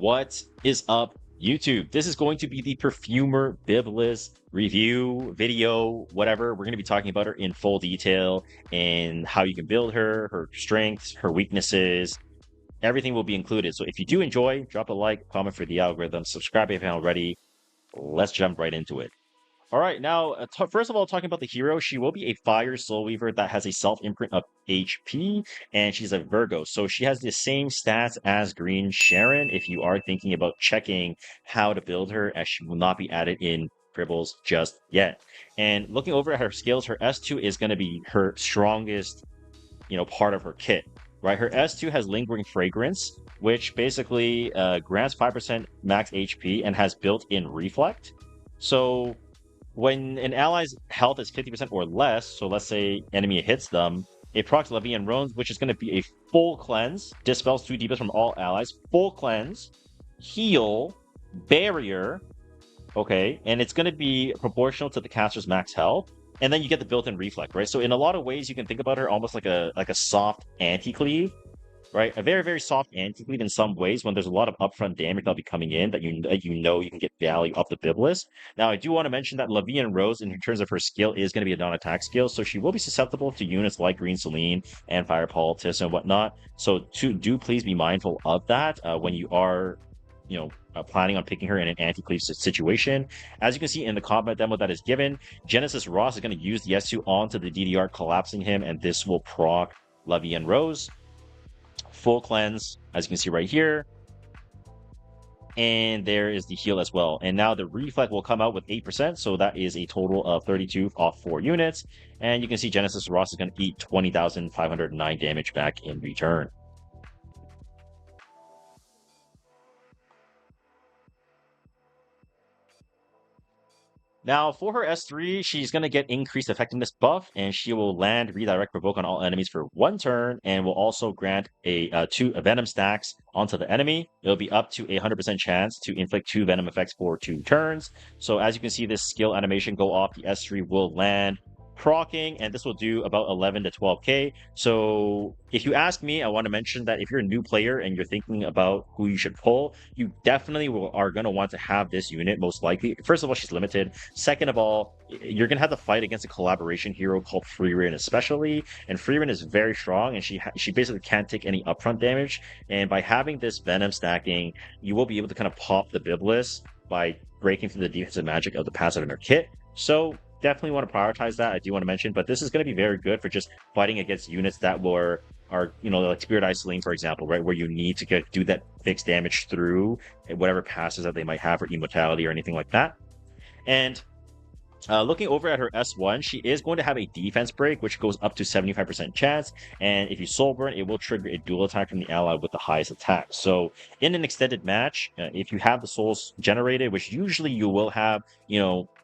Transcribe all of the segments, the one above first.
What is up, YouTube? This is going to be the Perfumer Byblis review video, whatever. We're going to be talking about her in full detail and how you can build her, her strengths, her weaknesses. Everything will be included. So if you do enjoy, drop a like, comment for the algorithm, subscribe if you haven't already. Let's jump right into it. All right, now, first of all, talking about the hero, she will be a Fire Soul Weaver that has a self-imprint of HP, and she's a Virgo. So she has the same stats as Green Sharon if you are thinking about checking how to build her, as she will not be added in Fribbles just yet. And looking over at her skills, her S2 is going to be her strongest, part of her kit, right? Her S2 has Lingering Fragrance, which basically grants 5% max HP and has built-in Reflect. So when an ally's health is 50% or less, so let's say enemy hits them, it procs Levy and Roans, which is going to be a full cleanse, dispels 2 debuffs from all allies, full cleanse, heal, barrier, okay, and it's going to be proportional to the caster's max health, and then you get the built-in reflect, right? So in a lot of ways, you can think about her almost like a soft anti-cleave, right? A very, very soft anti-cleave in some ways when there's a lot of upfront damage that'll be coming in that you can get value off the Byblis. Now, I do want to mention that Lavian Rose, in terms of her skill, is going to be a non-attack skill, so she will be susceptible to units like Green Celine and Fire Poultice and whatnot. So do please be mindful of that when you are, planning on picking her in an anti-cleave situation. As you can see in the combat demo that is given, Genesis Ross is going to use the S2 onto the DDR, collapsing him, and this will proc Lavian Rose. Full cleanse, as you can see right here, and there is the heal as well. And now the reflect will come out with 8%, so that is a total of 32 off 4 units, and you can see Genesis Ross is going to eat 20,509 damage back in return. Now, for her S3, she's going to get increased effectiveness buff, and she will land redirect provoke on all enemies for 1 turn, and will also grant a 2 venom stacks onto the enemy. It'll be up to a 100% chance to inflict 2 venom effects for 2 turns. So as you can see, this skill animation go off, the S3 will land proccing, and this will do about 11 to 12k. So if you ask me, I want to mention that if you're a new player and you're thinking about who you should pull, you definitely are going to want to have this unit, most likely. First of all, she's limited. Second of all, you're going to have to fight against a collaboration hero called Freerin especially, and Freerin is very strong, and she basically can't take any upfront damage, and by having this venom stacking, you will be able to kind of pop the Byblis by breaking through the defensive magic of the passive in her kit. So definitely want to prioritize that. I do want to mention, but this is going to be very good for just fighting against units that are like Spirit Eye Celine, for example, right, where you need to do that fixed damage through whatever passes that they might have, or immortality or anything like that. And looking over at her S1, she is going to have a defense break, which goes up to 75% chance, and if you soul burn, it will trigger a dual attack from the ally with the highest attack. So in an extended match, if you have the souls generated, which usually you will have,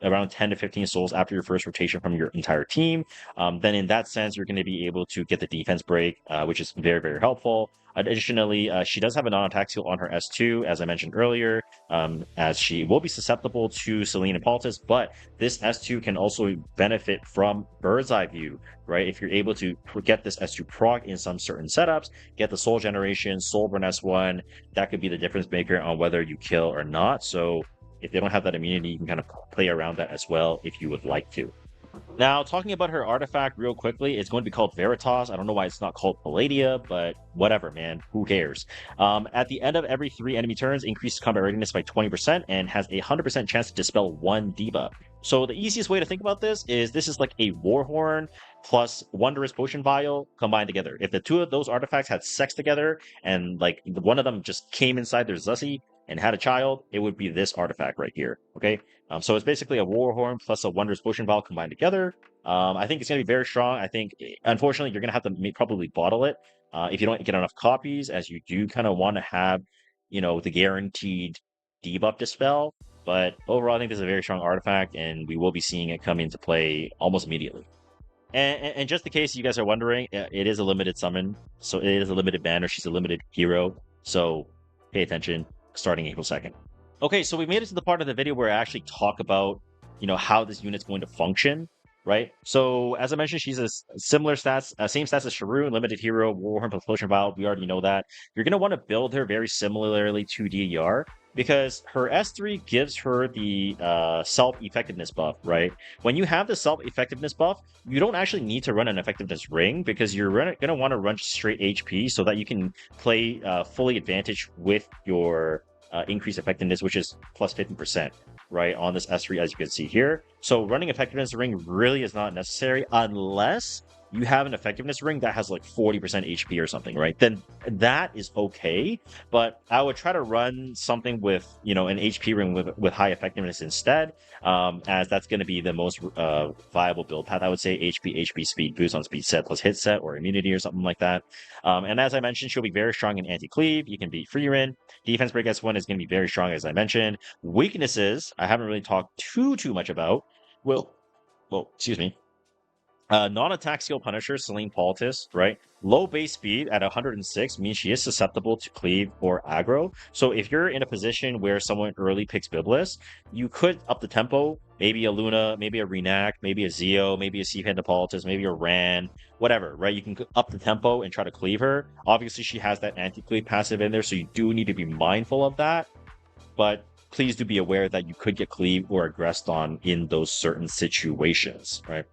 around 10 to 15 souls after your first rotation from your entire team, then in that sense, you're going to be able to get the defense break, which is very, very helpful. Additionally, she does have a non-attack skill on her S2, as I mentioned earlier, as she will be susceptible to Celine and Poultice, but this S2 can also benefit from Bird's Eye View, right? If you're able to get this S2 proc in some certain setups, get the Soul Generation, Soul Burn S1, that could be the difference maker on whether you kill or not. So if they don't have that immunity, you can kind of play around that as well if you would like to. Now, talking about her artifact real quickly, it's going to be called Veritas. I don't know why it's not called Palladia, but whatever, man. Who cares? At the end of every 3 enemy turns, increases combat readiness by 20% and has a 100% chance to dispel 1 debuff. So the easiest way to think about this is like a Warhorn plus Wondrous Potion Vial combined together. If the 2 of those artifacts had sex together and like one of them just came inside their Zussi and had a child, it would be this artifact right here, okay? So it's basically a Warhorn plus a Wondrous Potion Vial combined together. I think it's going to be very strong. I think, unfortunately, you're going to have to probably bottle it if you don't get enough copies, as you do kind of want to have, the guaranteed debuff dispel. But overall, I think this is a very strong artifact, and we will be seeing it come into play almost immediately. And just in case you guys are wondering, it is a limited summon, so it is a limited banner. She's a limited hero, so pay attention, starting April 2nd. Okay, so we made it to the part of the video where I actually talk about, how this unit's going to function, right? So as I mentioned, she's a similar stats, same stats as Sharoon, limited hero, Warhorn plus potion vial. We already know that. You're gonna want to build her very similarly to DDR because her S3 gives her the self-effectiveness buff, right? When you have the self-effectiveness buff, you don't actually need to run an effectiveness ring because you're going to want to run straight HP so that you can play fully advantage with your increased effectiveness, which is plus 50%, right, on this S3, as you can see here. So running effectiveness ring really is not necessary unless you have an effectiveness ring that has like 40% HP or something, right? Then that is okay. But I would try to run something with, an HP ring with high effectiveness instead, as that's going to be the most viable build path. I would say HP speed boost on speed set plus hit set or immunity or something like that. And as I mentioned, she'll be very strong in anti-cleave. You can beat Freerin. Defense break S1 is going to be very strong, as I mentioned. Weaknesses, I haven't really talked too much about. Well, excuse me. Non-attack skill Punisher, Celine Poultice, right? Low base speed at 106 means she is susceptible to cleave or aggro. So if you're in a position where someone early picks Byblis, you could up the tempo, maybe a Luna, maybe a Renac, maybe a Zeo, maybe a Seapanda Poultice, maybe a Ran, whatever, right? You can up the tempo and try to cleave her. Obviously, she has that anti-cleave passive in there, so you do need to be mindful of that. But please do be aware that you could get cleaved or aggressed on in those certain situations, right?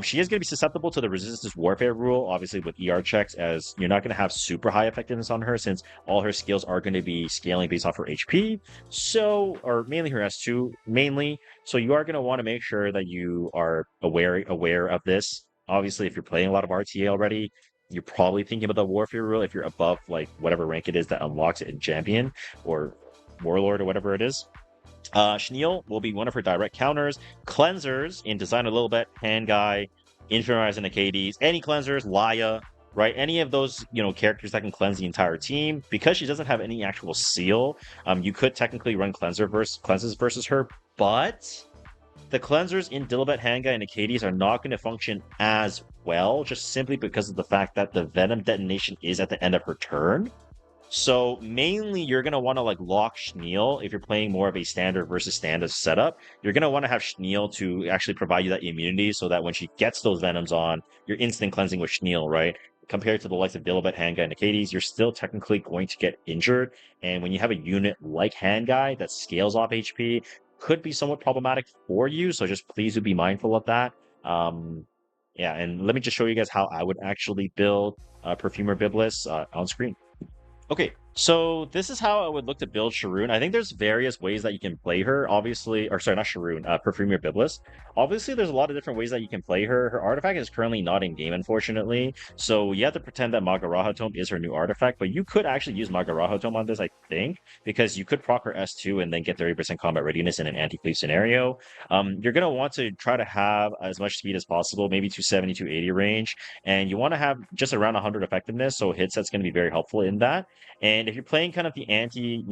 She is going to be susceptible to the resistance warfare rule, obviously with ER checks, as you're not going to have super high effectiveness on her since all her skills are going to be scaling based off her HP. So, or mainly her S2, mainly. So you are going to want to make sure that you are aware of this. Obviously, if you're playing a lot of RTA already, you're probably thinking about the warfare rule if you're above like whatever rank it is that unlocks it in champion or warlord or whatever it is. Schneel will be one of her direct counters. Cleansers in Design a Little Bit, Hand Guy, Infernalize and Acades, any cleansers, Laya, right? Any of those, characters that can cleanse the entire team. Because she doesn't have any actual seal, you could technically run cleanses versus her, but the cleansers in Dilibet, Hanga, and Acades are not going to function as well, just simply because of the fact that the Venom detonation is at the end of her turn. So mainly you're going to want to like lock Schneel if you're playing more of a standard versus standard setup. You're going to want to have Schneel to actually provide you that immunity so that when she gets those Venoms on, you're instant cleansing with Schneel, right? Compared to the likes of Dilibet, Handguy, and Acades, you're still technically going to get injured. And when you have a unit like Handguy that scales off HP, could be somewhat problematic for you. So just please do be mindful of that. Yeah, and let me just show you guys how I would actually build Perfumer Byblis on screen. Okay, so this is how I would look to build Sharoon. I think there's various ways that you can play her, obviously, or sorry, not Sharoon, Perfumer Byblis. Obviously, there's a lot of different ways that you can play her. Her artifact is currently not in game, unfortunately, so you have to pretend that Magaraha Tome is her new artifact, but you could actually use Magaraha Tome on this, I think, because you could proc her S2 and then get 30% combat readiness in an anti-cleave scenario. You're going to want to try to have as much speed as possible, maybe 270, 280 range, and you want to have just around 100 effectiveness, so hit set's going to be very helpful in that. And if you're playing kind of the anti,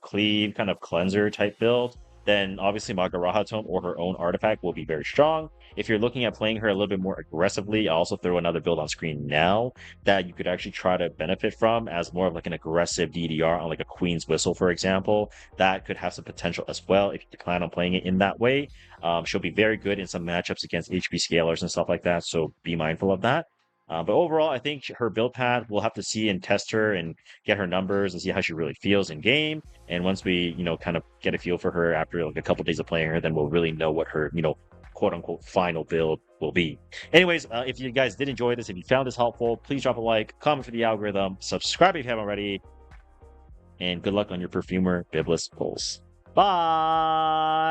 cleave kind of cleanser type build, then obviously Magaraha Tome or her own artifact will be very strong. If you're looking at playing her a little bit more aggressively, I'll also throw another build on screen now that you could actually try to benefit from as more of like an aggressive DDR on like a Queen's Whistle, for example. That could have some potential as well if you plan on playing it in that way. She'll be very good in some matchups against HP scalers and stuff like that, so be mindful of that. But overall, I think her build path, we'll have to see and test her and get her numbers and see how she really feels in game. And once we, kind of get a feel for her after like a couple days of playing her, then we'll really know what her, quote unquote final build will be. Anyways, if you guys did enjoy this, if you found this helpful, please drop a like, comment for the algorithm, subscribe if you haven't already, and good luck on your Perfumer Byblis pulls. Bye!